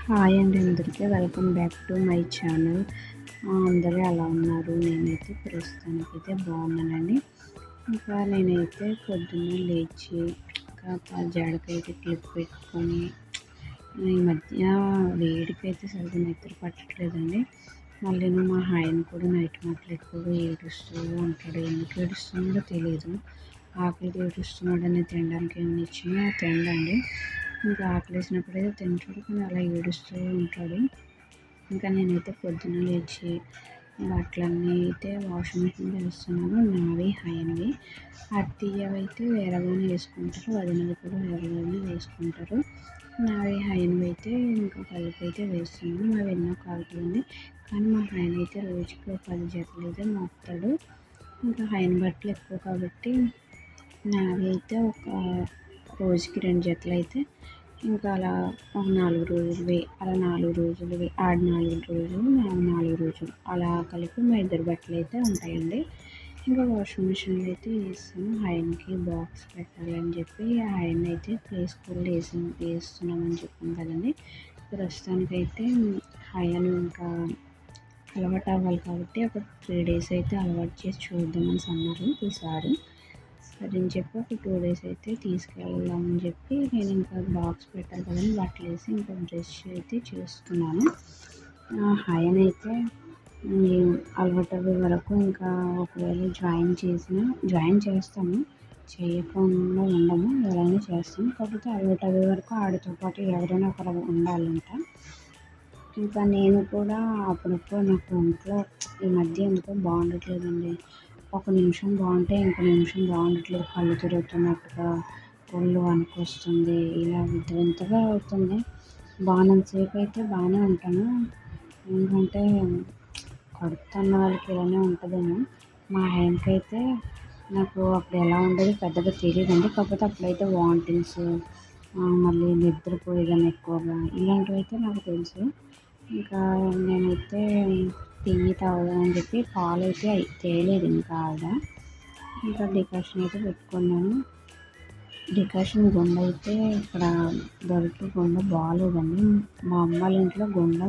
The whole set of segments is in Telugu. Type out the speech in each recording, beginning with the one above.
హాయ్ అండి అందరికీ welcome back to my channel. అందరూ ఎలా ఉన్నారు? నేనైతే ప్రస్తుతానికైతే బాగున్నానండి. ఇంకా నేనైతే పొద్దున్నే లేచి జడకైతే క్లిప్ పెట్టుకొని ఈ మధ్య వేడికైతే సరిగ్గా నిద్ర పట్టట్లేదండి. మళ్ళీ మా ఆయన కూడా నైట్ మాటలు ఎక్కువగా ఏడుస్తూ ఉంటాడు. ఎందుకు ఏడుస్తున్నాడో తెలియదు. ఆకలికి ఏడుస్తున్నాడని తినడానికి ఏమి ఇచ్చినా తినడండి. ఇంకా ఆకలేసినప్పుడైతే తింటాడు, కానీ అలా ఏడుస్తూ ఉంటాడు. ఇంకా నేనైతే పొద్దున్న లేచి బట్టలన్నీ అయితే వాషింగ్ మిషన్లో వేస్తున్నాను. నావి ఆయనవి. అత్తయ్యవైతే వేరేగానే వేసుకుంటారు, వదినవి కూడా వేరేగానే వేసుకుంటారు. నావి ఆయనవి అయితే ఇంకా కలిపి అయితే వేస్తున్నాను. నావి ఎన్నో కాలుతుంది, కానీ మా ఆయన అయితే రోజుకి ఒక 10 జతలు అయితే మోపుతాడు. ఇంకా ఆయన బట్టలు ఎక్కువ కాబట్టి నావి అయితే ఒక రోజుకి 2 జతలు అయితే ఇంకా అలా ఒక 4 రోజులవి, అలా 4 రోజులవి, 4 రోజులు, 4 రోజులు అలా కలిపి మా ఇద్దరు బట్టలు అయితే ఉంటాయండి. ఇంకా వాషింగ్ మిషన్లో అయితే వేస్తాను. ఆయనకి బాక్స్ పెట్టాలి అని చెప్పి ఆయన అయితే ప్లే స్కూల్లో వేస్తున్నామని చెప్పాను కదండి. ప్రస్తుతానికైతే ఆయన ఇంకా అలవాటు అవ్వాలి కాబట్టి ఒక 3 డేస్ అయితే అలవాటు చేసి చూద్దామని అన్నారు ఈసారి. సరే అని చెప్పి ఒక 2 డేస్ అయితే తీసుకెళ్దామని చెప్పి నేను ఇంకా బాక్స్ పెట్టాలి కదండి, బట్టలు వేసి ఇంకా బ్రష్ అయితే చేస్తున్నాను. ఆయన అయితే అలవాటు అయ్యే వరకు ఇంకా ఒకవేళ జాయిన్ చేస్తాము, చేయకుండా ఉండము, ఎవరైనా చేస్తాము. కాకపోతే అలవాటు అయ్యే వరకు ఆడితో పాటు ఎవరైనా ఒకరు ఉండాలంట. ఇంకా నేను కూడా అప్పుడప్పుడు నాకు ఒంట్లో ఈ మధ్య ఎందుకో బాగుండట్లేదండి. ఒక నిమిషం బాగుంటే ఇంకో నిమిషం బాగుండట్లేదు. కళ్ళు తిరుగుతున్నట్టుగా, ఒళ్ళు వణుకొస్తుంది, ఇలా వింతగా అవుతుంది. బాగున్నంతసేపు అయితే బాగానే ఉంటాను. ఎందుకంటే కడుపుతో ఉన్న వాళ్ళకి ఇలానే ఉంటుందేమో. మా ఆయనకైతే నాకు అప్పుడు ఎలా ఉండేది పెద్దగా తెలియదండి. కాకపోతే అప్పుడైతే వామిటింగ్స్, మళ్ళీ నిద్రపోయేదాన్ని ఎక్కువగా, ఇలాంటివి అయితే నాకు తెలుసు. ఇంకా నేనైతే టీ తాగుదామని చెప్పి పాలు అయితే తేలేదు ఇంకా ఆవిడ. ఇంకా డికాషన్ అయితే పెట్టుకున్నాను. డికాషన్ గుండ అయితే ఇక్కడ దొరికే గుండ బాగాలేదండి. మా అమ్మ వాళ్ళ ఇంట్లో గుండ,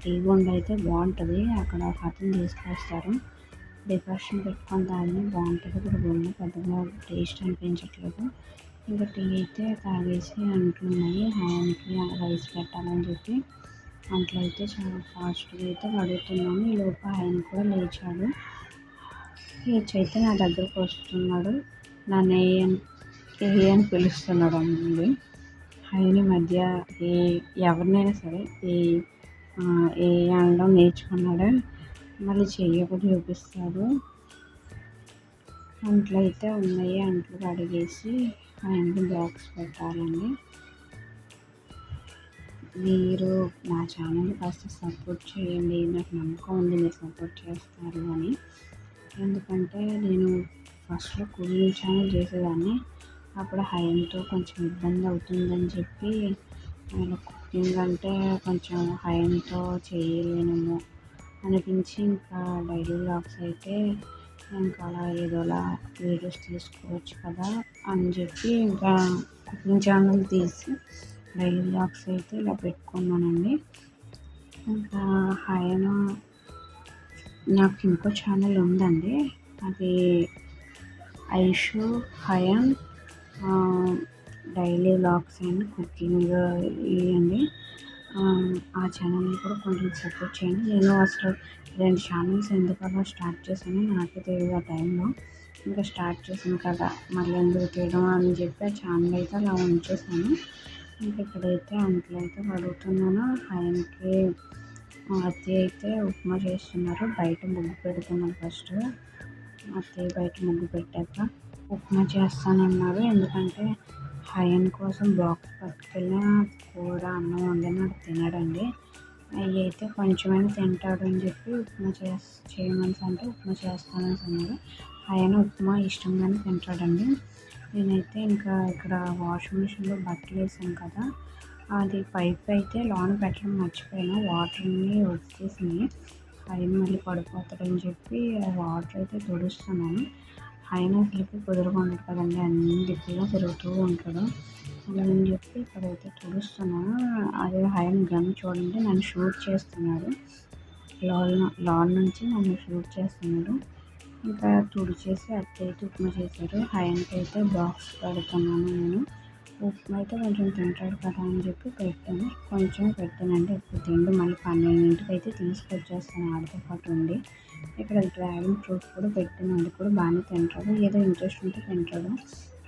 టీ గుండ అయితే బాగుంటుంది. అక్కడ ఒక అతను తీసుకొస్తారు. డికాషన్ పెట్టుకొని తాగినా బాగుంటుంది. ఇక్కడ గుండ పెద్దగా టేస్ట్ అనిపించట్లేదు. ఇంకా టీ అయితే తాగేసి అంట్లున్నాయి. ఆయనకి రైస్ పెట్టాలని చెప్పి అంట్లో అయితే చాలా ఫాస్ట్గా అయితే కడుగుతున్నాను. ఈ లోపు ఆయన కూడా లేచాడు. లేచి అయితే నా దగ్గరకు వస్తున్నాడు. నన్ను ఏ అని పిలుస్తున్నాడు అండి. ఆయన మధ్య ఎవరినైనా సరే ఏ అనడం నేర్చుకున్నాడు. మళ్ళీ చెయ్యకుండా చూపిస్తాడు. అంట్లు అయితే ఉన్నాయి, అంట్లు కడిగేసి ఆయనకి బాక్స్ పెట్టాలండి. మీరు నా ఛానల్ కాస్త సపోర్ట్ చేయండి. నాకు నమ్మకం ఉంది మీరు సపోర్ట్ చేస్తారు అని. ఎందుకంటే నేను ఫస్ట్లో కుకింగ్ ఛానల్ చేసేదాన్ని. అప్పుడు హైన్తో కొంచెం ఇబ్బంది అవుతుందని చెప్పి నేను కుకింగ్ అంటే కొంచెం హైన్తో చేయలేనేమో అనిపించి ఇంకా డైలీ వ్లాగ్స్ అయితే ఇంకా అలా ఏదోలా వీడియోస్ తీసుకోవచ్చు కదా అని చెప్పి ఇంకా కుకింగ్ ఛానల్ తీసి డైలీ వ్లాగ్స్ అయితే ఇలా పెట్టుకున్నానండి. ఇంకా ఆయన నాకు ఇంకో ఛానల్ ఉందండి. అది Aishu Hayan daily vlogs and cooking ఇవ్వండి. ఆ ఛానల్ని కూడా కొంచెం సపోర్ట్ చేయండి. నేను అసలు 2 ఛానల్స్ ఎందుకలా స్టార్ట్ చేశాను నాకే తెలియదు ఆ టైంలో. ఇంకా స్టార్ట్ చేశాను కదా, మళ్ళీ ఎందుకు తీయడం అని చెప్పి ఆ ఛానల్ అయితే అలా ఉంచేసాను. ఇంకా ఇక్కడైతే అంట్లో అయితే కడుగుతున్నాను. ఆయనకి అత్తయ్య అయితే ఉప్మా చేస్తున్నారు. బయట ముగ్గు పెడుతున్నారు. ఫస్ట్ అత్తయ్య బయట ముగ్గు పెట్టాక ఉప్మా చేస్తానన్నారు. ఎందుకంటే ఆయన కోసం బాక్స్ పట్టుకెళ్ళిన కూర అన్నం వండిన తినడండి. అవి అయితే కొంచెమైనా తింటాడు అని చెప్పి ఉప్మా చేయమని అంటే ఉప్మా చేస్తానని అన్నారు. ఆయన ఉప్మా ఇష్టంగానే తింటాడండి. నేనైతే ఇంకా ఇక్కడ వాషింగ్ మిషన్లో బట్టలు వేసాను కదా, అది పైప్ అయితే లోన పెట్టడం మర్చిపోయాను. వాటర్ని వచ్చేసినాయి. ఆయన మళ్ళీ పడిపోతాడని చెప్పి వాటర్ అయితే తుడుస్తున్నాను. ఆయన అసలుకి కుదురుగా ఉండదు కదండి, అన్ని దిక్కులుగా తిరుగుతూ ఉంటాడు. అలా అని చెప్పి ఇక్కడైతే తుడుస్తున్నాను. అదే ఆయన గన్ చూడండి నన్ను షూట్ చేస్తున్నాడు, లాన్ నుంచి నన్ను షూట్ చేస్తున్నాడు. ఇంకా తుడిచేసి అత్తయితే ఉప్మా చేశారు. ఆయనకైతే బాక్స్ పెడుతున్నాను నేను. ఉప్మా అయితే కొంచెం తింటాడు కదా అని చెప్పి పెట్టాను, కొంచెం పెట్టానండి. ఎక్కువ తిండి మళ్ళీ 12ంటికి అయితే తీసుకొచ్చేస్తాను ఆడితో పాటు ఉండి. ఇక్కడ డ్రాగన్ ఫ్రూట్ కూడా పెట్టాను, అది కూడా బాగానే తింటాడు, ఏదో ఇంట్రెస్ట్ ఉంటే తింటాడు.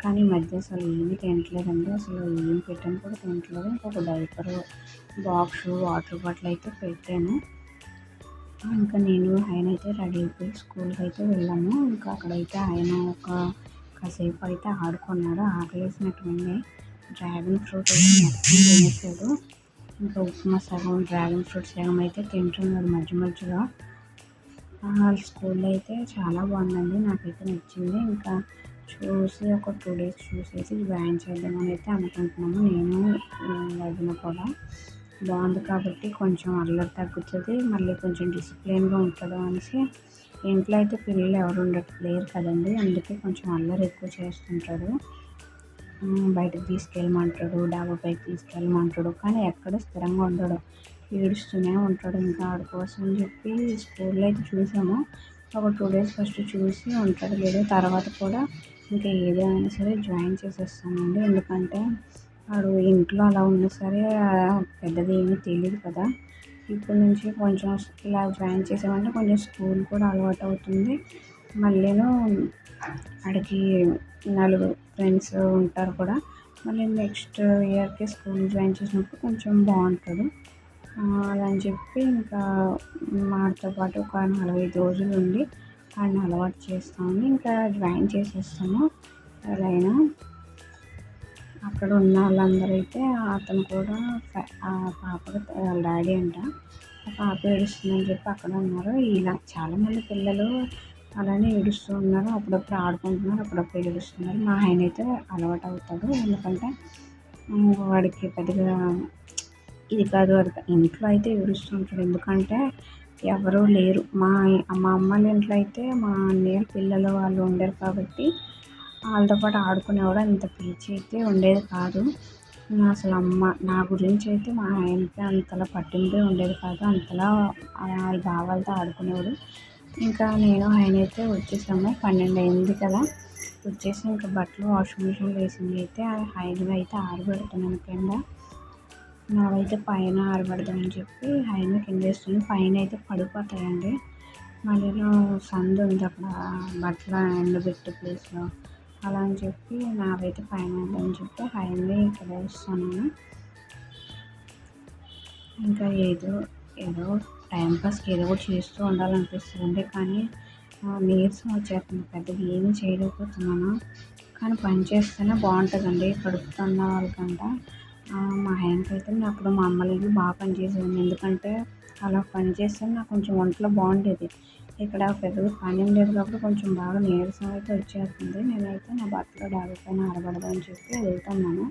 కానీ ఈ మధ్య అసలు ఏమీ తినట్లేదండి, అసలు ఏం పెట్టాను కూడా తినట్లేదు. ఇంకొక డైపర్ బాక్స్ వాటర్ బాటిల్ అయితే పెట్టాను. ఇంకా నేను ఆయన అయితే రెడీ అయిపోయి స్కూల్కి అయితే వెళ్ళాము. ఇంకా అక్కడైతే ఆయన కాసేపు అయితే ఆడుకున్నాడు, ఆకలేసినటువంటి డ్రాగన్ ఫ్రూట్ అయితే మొత్తం తినేసాడు. ఇంకా ఉప్మా సగం, డ్రాగన్ ఫ్రూట్ సగం అయితే తింటున్నాడు మధ్య మధ్యలో. స్కూల్లో అయితే చాలా బాగుందండి, నాకైతే నచ్చింది. ఇంకా చూసి ఒక 2 డేస్ చూసేసి జాయిన్ చేద్దామని అయితే అనుకుంటున్నాము, నేను వదిన కూడా. బాగుంది కాబట్టి కొంచెం అల్లరి తగ్గుతుంది, మళ్ళీ కొంచెం డిసిప్లిన్గా ఉంటాడు అనేసి. ఇంట్లో అయితే పిల్లలు ఎవరు లేరు కదండి, అందుకే కొంచెం అల్లరి ఎక్కువ చేస్తుంటాడు. బయటకు తీసుకెళ్ళమంటాడు, డాబా పైకి తీసుకెళ్ళమంటాడు, కానీ ఎక్కడ స్థిరంగా ఉండడు, ఏడుస్తూనే ఉంటాడు. ఇంకా ఆడి కోసం అని చెప్పి స్కూల్లో అయితే చూసాము, ఒక 2 డేస్ ఫస్ట్ చూసి ఉంటాడు లేదు, తర్వాత కూడా ఇంకా ఏదైనా సరే జాయిన్ చేసేస్తానండి. ఎందుకంటే వాడు ఇంట్లో అలా ఉన్నా సరే పెద్దది ఏమీ తెలియదు కదా. ఇప్పటి నుంచి కొంచెం ఇలా జాయిన్ చేసామంటే కొంచెం స్కూల్ కూడా అలవాటు అవుతుంది. మళ్ళీను వాడికి నలుగురు ఫ్రెండ్స్ ఉంటారు కూడా. మళ్ళీ నెక్స్ట్ ఇయర్కి స్కూల్ జాయిన్ చేసినప్పుడు కొంచెం బాగుంటుంది. అలా అని చెప్పి ఇంకా మాతో పాటు ఒక 45 రోజులు ఉండి వాడిని అలవాటు చేస్తాము, ఇంకా జాయిన్ చేసేస్తాము. అలా అయినా అక్కడ ఉన్న వాళ్ళందరూ అయితే అతను కూడా ఆ పాపకు డాడీ అంట, ఆ పాప ఏడుస్తుందని చెప్పి అక్కడ ఉన్నారు. ఇలా చాలామంది పిల్లలు అలానే ఏడుస్తూ ఉన్నారు, అప్పుడప్పుడు ఆడుకుంటున్నారు, అప్పుడప్పుడు ఏడుస్తున్నారు. మా ఆయన అయితే అలవాటు అవుతాడు, ఎందుకంటే వాడికి పెద్దగా ఇది కాదు అది ఇంట్లో అయితే ఏడుస్తూ ఉంటాడు. ఎందుకంటే ఎవరూ లేరు, మా అమ్మాళ్ళ ఇంట్లో అయితే మా అన్నయ్య పిల్లలు వాళ్ళు ఉండరు కాబట్టి వాళ్ళతో పాటు ఆడుకునేవాడు, అంత పిలిచి అయితే ఉండేది కాదు. అసలు నా గురించి అయితే మా ఆయనకి అంతలా పట్టింపే ఉండేది కాదు, అంతలా వాళ్ళ బావాలతో ఆడుకునేవాడు. ఇంకా నేను ఆయన అయితే వచ్చేసాము, 12 అయింది కదా, వచ్చేసి ఇంకా బట్టలు వాషింగ్ మిషన్లో వేసింది అయితే ఆయన అయితే ఆరబెడుతున్నాను కింద. నావైతే పైన ఆరబెడదామని చెప్పి ఆయన కింద వేస్తున్నాను, పైన అయితే పడిపోతాయండి. మధ్యలో సందు ఉంది అక్కడ బట్టల ఎండబెట్టే ప్లేస్లో, అలా అని చెప్పి నావైతే పైన అని చెప్పి ఆయన్ని ఇక్కడ వేస్తున్నాను. ఇంకా ఏదో టైంపాస్కి ఏదో ఒకటి చేస్తూ ఉండాలనిపిస్తుంది, కానీ నీరసం వచ్చేస్తుంది, పెద్దగా ఏమీ చేయలేకపోతున్నాను. కానీ పని చేస్తేనే బాగుంటుందండి కడుపుతో ఉన్న వాళ్ళకంట. మా ఆయనకైతే అప్పుడు మా అమ్మ లేదు బాగా పనిచేసేదాన్ని, ఎందుకంటే అలా పని చేస్తే నాకు కొంచెం ఒంట్లో బాగుండేది. ఇక్కడ పెద్దగా పని ఉండేది కాబట్టి కొంచెం బాగా నీరసం అయితే వచ్చేస్తుంది. నేనైతే నా బట్టలు డాబా పైన ఆరబడదామని చెప్పి వెళ్తున్నాను.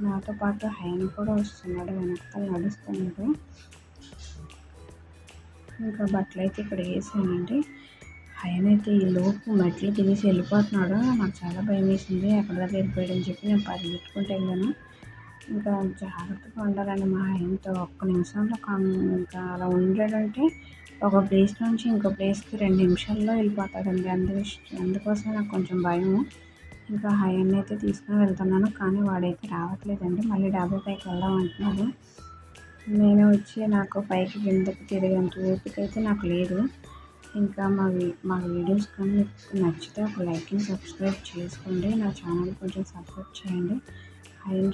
నాతో పాటు ఆయన కూడా వస్తున్నాడు, వెనకాల నడుస్తున్నాడు. ఇంకా బట్టలు అయితే ఇక్కడ వేసానండి. ఆయన అయితే ఈ లోపు మెట్లు దిగేసి వెళ్ళిపోతున్నాడు, నాకు చాలా భయం వేసింది, ఎక్కడ దాకా వెళ్ళిపోయాడని చెప్పి నేను పరిగెత్తుకుంటూ వెళ్ళాను. ఇంకా జాగ్రత్తగా ఉండాలండి మా ఆయనతో, ఒక్క నిమిషంలో ఇంకా అలా ఉండాడంటే ఒక ప్లేస్ నుంచి ఇంకో ప్లేస్కి 2 నిమిషాల్లో వెళ్ళిపోతాడండి, అందుకోసం నాకు కొంచెం భయము. ఇంకా ఆయన్ని అయితే తీసుకుని వెళ్తున్నాను, కానీ వాడైతే రావట్లేదండి, మళ్ళీ డాబా పైకి వెళ్దాం అంటున్నాడు. నేను వచ్చి నాకు పైకి కిందకి తిరిగేంత ఓపిక అయితే నాకు లేదు. ఇంకా మా వీడియోస్ కానీ మీకు నచ్చితే ఒక లైక్ అండ్ సబ్స్క్రైబ్ చేసుకోండి, నా ఛానల్ కొంచెం సపోర్ట్ చేయండి. ఆయన